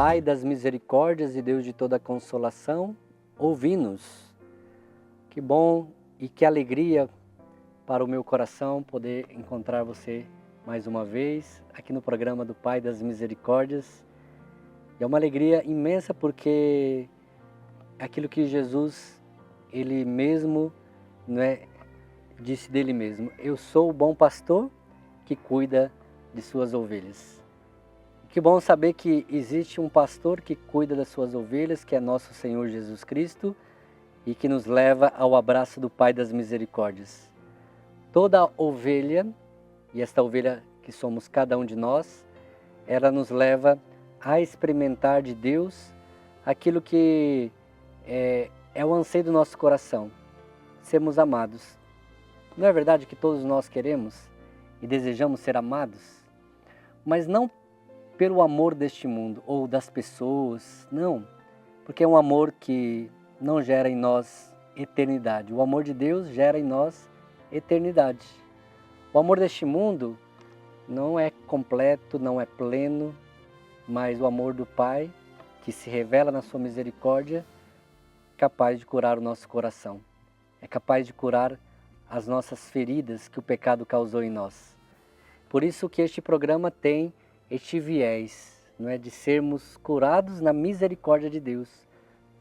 Pai das misericórdias e Deus de toda consolação, ouvi-nos. Que bom e que alegria para o meu coração poder encontrar você mais uma vez aqui no programa do Pai das Misericórdias. É uma alegria imensa porque aquilo que Jesus, Ele mesmo, disse dele mesmo: eu sou o bom pastor que cuida de suas ovelhas. Que bom saber que existe um pastor que cuida das suas ovelhas, que é nosso Senhor Jesus Cristo, e que nos leva ao abraço do Pai das Misericórdias. Toda ovelha, e esta ovelha que somos cada um de nós, ela nos leva a experimentar de Deus aquilo que é o anseio do nosso coração, sermos amados. Não é verdade que todos nós queremos e desejamos ser amados? Mas não pelo amor deste mundo ou das pessoas, não, porque é um amor que não gera em nós eternidade. O amor de Deus gera em nós eternidade. O amor deste mundo não é completo, não é pleno, mas o amor do Pai, que se revela na sua misericórdia, é capaz de curar o nosso coração, é capaz de curar as nossas feridas que o pecado causou em nós. Por isso que este programa tem este viés, de sermos curados na misericórdia de Deus.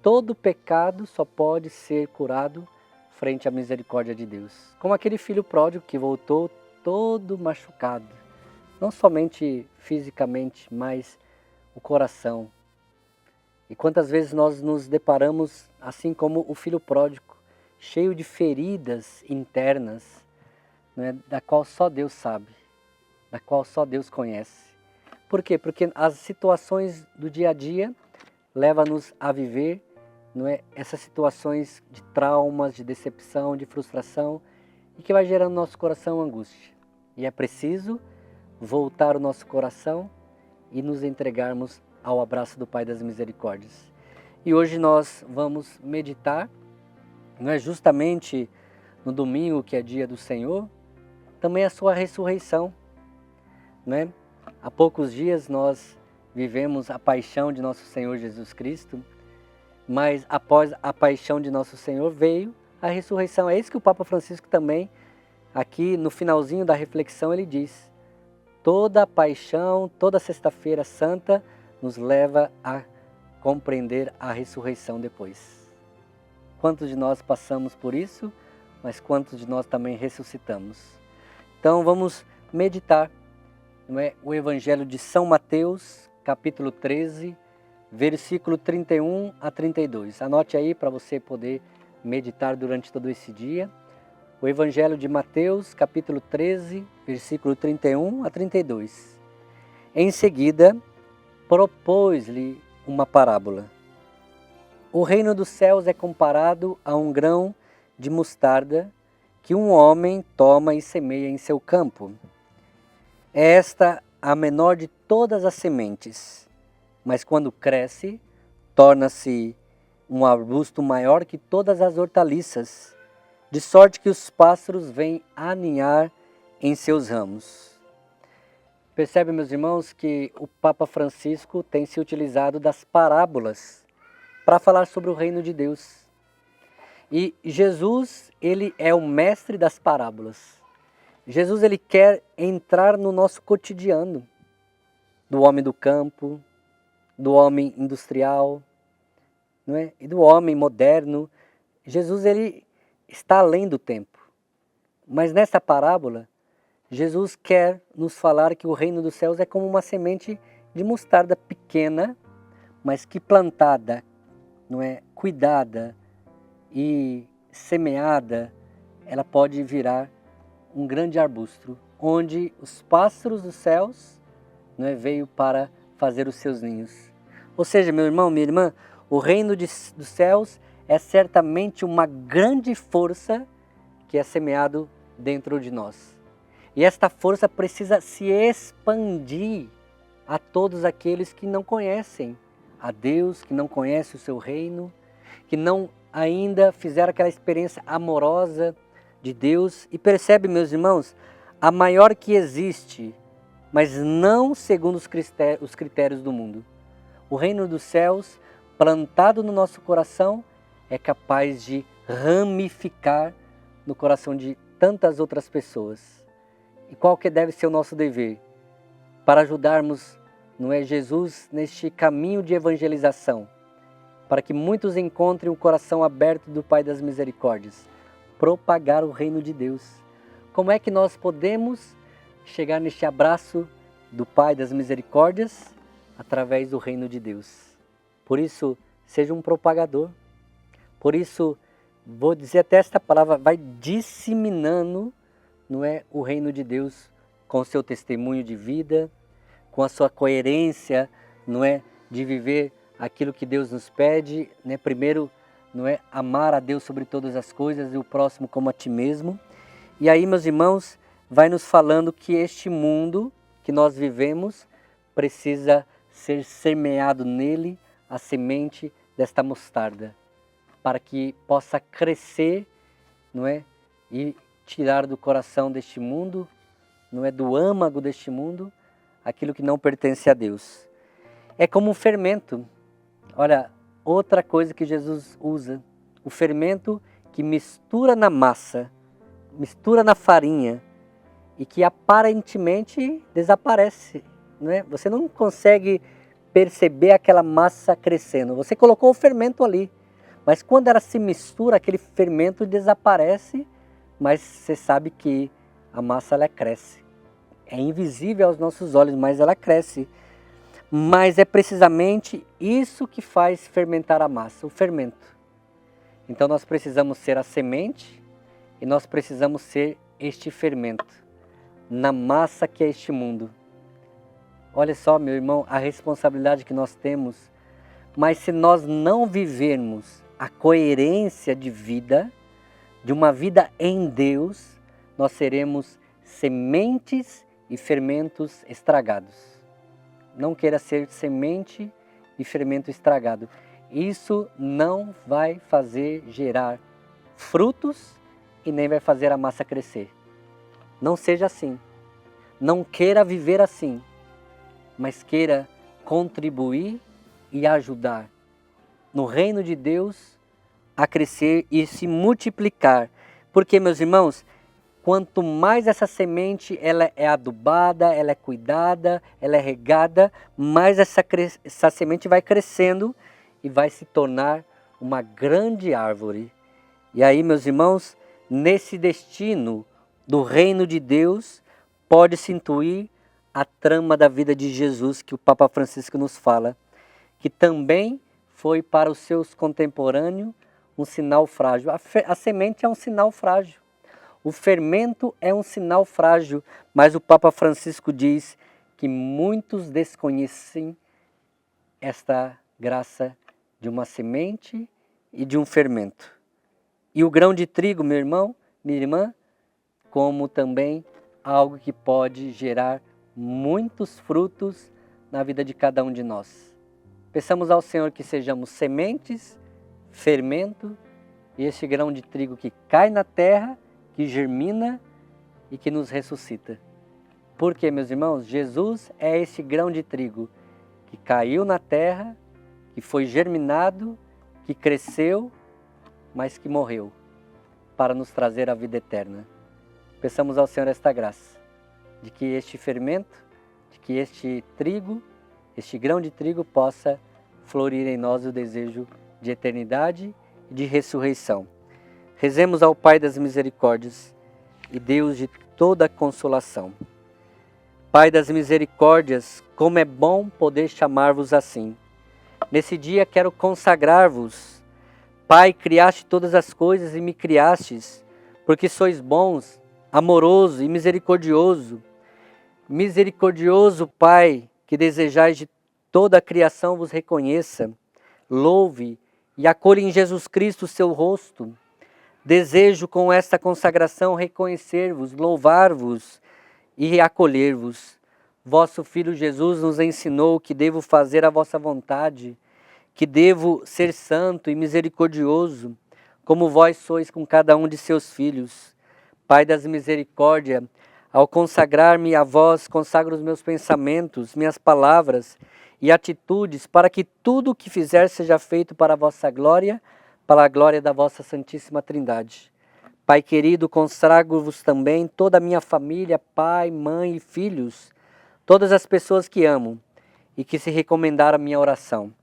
Todo pecado só pode ser curado frente à misericórdia de Deus. Como aquele filho pródigo que voltou todo machucado, não somente fisicamente, mas o coração. E quantas vezes nós nos deparamos assim como o filho pródigo, cheio de feridas internas, da qual só Deus sabe, da qual só Deus conhece. Por quê? Porque as situações do dia a dia levam-nos a viver essas situações de traumas, de decepção, de frustração, e que vai gerando no nosso coração angústia. E é preciso voltar o nosso coração e nos entregarmos ao abraço do Pai das Misericórdias. E hoje nós vamos meditar, justamente no domingo, que é dia do Senhor, também a sua ressurreição. Há poucos dias nós vivemos a paixão de nosso Senhor Jesus Cristo, mas após a paixão de nosso Senhor veio a ressurreição. É isso que o Papa Francisco também, aqui no finalzinho da reflexão, ele diz: toda a paixão, toda sexta-feira santa nos leva a compreender a ressurreição depois. Quantos de nós passamos por isso, mas quantos de nós também ressuscitamos? Então vamos meditar o Evangelho de São Mateus, capítulo 13, versículo 31 a 32. Anote aí para você poder meditar durante todo esse dia. O Evangelho de Mateus, capítulo 13, versículo 31 a 32. Em seguida, propôs-lhe uma parábola. O reino dos céus é comparado a um grão de mostarda que um homem toma e semeia em seu campo. É esta a menor de todas as sementes, mas quando cresce, torna-se um arbusto maior que todas as hortaliças, de sorte que os pássaros vêm aninhar em seus ramos. Percebe, meus irmãos, que o Papa Francisco tem se utilizado das parábolas para falar sobre o reino de Deus. E Jesus, ele é o mestre das parábolas. Jesus, ele quer entrar no nosso cotidiano, do homem do campo, do homem industrial, e do homem moderno. Jesus, ele está além do tempo. Mas nessa parábola, Jesus quer nos falar que o reino dos céus é como uma semente de mostarda pequena, mas que plantada, cuidada e semeada, ela pode virar um grande arbusto, onde os pássaros dos céus veio para fazer os seus ninhos. Ou seja, meu irmão, minha irmã, o reino dos céus é certamente uma grande força que é semeado dentro de nós. E esta força precisa se expandir a todos aqueles que não conhecem a Deus, que não conhecem o seu reino, que não ainda fizeram aquela experiência amorosa de Deus. E percebe, meus irmãos, a maior que existe, mas não segundo os critérios do mundo. O reino dos céus, plantado no nosso coração, é capaz de ramificar no coração de tantas outras pessoas. E qual que deve ser o nosso dever? Para ajudarmos, não é, Jesus neste caminho de evangelização, para que muitos encontrem o coração aberto do Pai das Misericórdias, propagar o reino de Deus. Como é que nós podemos chegar neste abraço do Pai das Misericórdias? Através do reino de Deus. Por isso, seja um propagador. Por isso, vou dizer até esta palavra, vai disseminando, não é, o reino de Deus com o seu testemunho de vida, com a sua coerência, não é, de viver aquilo que Deus nos pede, né? Primeiro, não é, amar a Deus sobre todas as coisas e o próximo como a ti mesmo. E aí, meus irmãos, vai nos falando que este mundo que nós vivemos precisa ser semeado nele a semente desta mostarda, para que possa crescer, não é, e tirar do coração deste mundo, não é, do âmago deste mundo, aquilo que não pertence a Deus. É como um fermento. Olha, outra coisa que Jesus usa, o fermento que mistura na massa, mistura na farinha e que aparentemente desaparece, não é? Você não consegue perceber aquela massa crescendo. Você colocou o fermento ali, mas quando ela se mistura, aquele fermento desaparece, mas você sabe que a massa ela cresce. É invisível aos nossos olhos, mas ela cresce. Mas é precisamente isso que faz fermentar a massa, o fermento. Então nós precisamos ser a semente e nós precisamos ser este fermento na massa que é este mundo. Olha só, meu irmão, a responsabilidade que nós temos. Mas se nós não vivermos a coerência de vida, de uma vida em Deus, nós seremos sementes e fermentos estragados. Não queira ser semente e fermento estragado. Isso não vai fazer gerar frutos e nem vai fazer a massa crescer. Não seja assim. Não queira viver assim, mas queira contribuir e ajudar no reino de Deus a crescer e se multiplicar. Porque, meus irmãos, quanto mais essa semente ela é adubada, ela é cuidada, ela é regada, mais essa semente vai crescendo e vai se tornar uma grande árvore. E aí, meus irmãos, nesse destino do reino de Deus, pode-se intuir a trama da vida de Jesus que o Papa Francisco nos fala, que também foi para os seus contemporâneos um sinal frágil. A semente é um sinal frágil. O fermento é um sinal frágil, mas o Papa Francisco diz que muitos desconhecem esta graça de uma semente e de um fermento. E o grão de trigo, meu irmão, minha irmã, como também algo que pode gerar muitos frutos na vida de cada um de nós. Peçamos ao Senhor que sejamos sementes, fermento e esse grão de trigo que cai na terra, que germina e que nos ressuscita. Porque, meus irmãos, Jesus é esse grão de trigo que caiu na terra, que foi germinado, que cresceu, mas que morreu para nos trazer a vida eterna. Peçamos ao Senhor esta graça, de que este fermento, de que este trigo, este grão de trigo possa florir em nós o desejo de eternidade e de ressurreição. Rezemos ao Pai das Misericórdias e Deus de toda consolação. Pai das Misericórdias, como é bom poder chamar-vos assim. Nesse dia quero consagrar-vos. Pai, criaste todas as coisas e me criastes, porque sois bons, amoroso e misericordioso. Misericordioso Pai, que desejais de toda a criação vos reconheça, louve e acolhe em Jesus Cristo o seu rosto. Desejo com esta consagração reconhecer-vos, louvar-vos e acolher-vos. Vosso Filho Jesus nos ensinou que devo fazer a vossa vontade, que devo ser santo e misericordioso, como vós sois com cada um de seus filhos. Pai das misericórdias, ao consagrar-me a vós, consagro os meus pensamentos, minhas palavras e atitudes para que tudo o que fizer seja feito para a vossa glória, para a glória da vossa Santíssima Trindade. Pai querido, consagro-vos também toda a minha família, pai, mãe e filhos, todas as pessoas que amo e que se recomendaram à minha oração.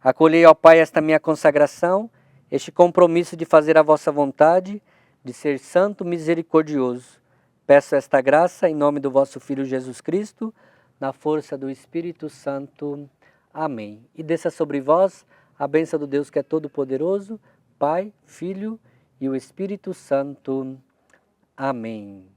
Acolhei, ó Pai, esta minha consagração, este compromisso de fazer a vossa vontade, de ser santo misericordioso. Peço esta graça em nome do vosso Filho Jesus Cristo, na força do Espírito Santo. Amém. E desça sobre vós a bênção do Deus que é todo-poderoso, Pai, Filho e o Espírito Santo. Amém.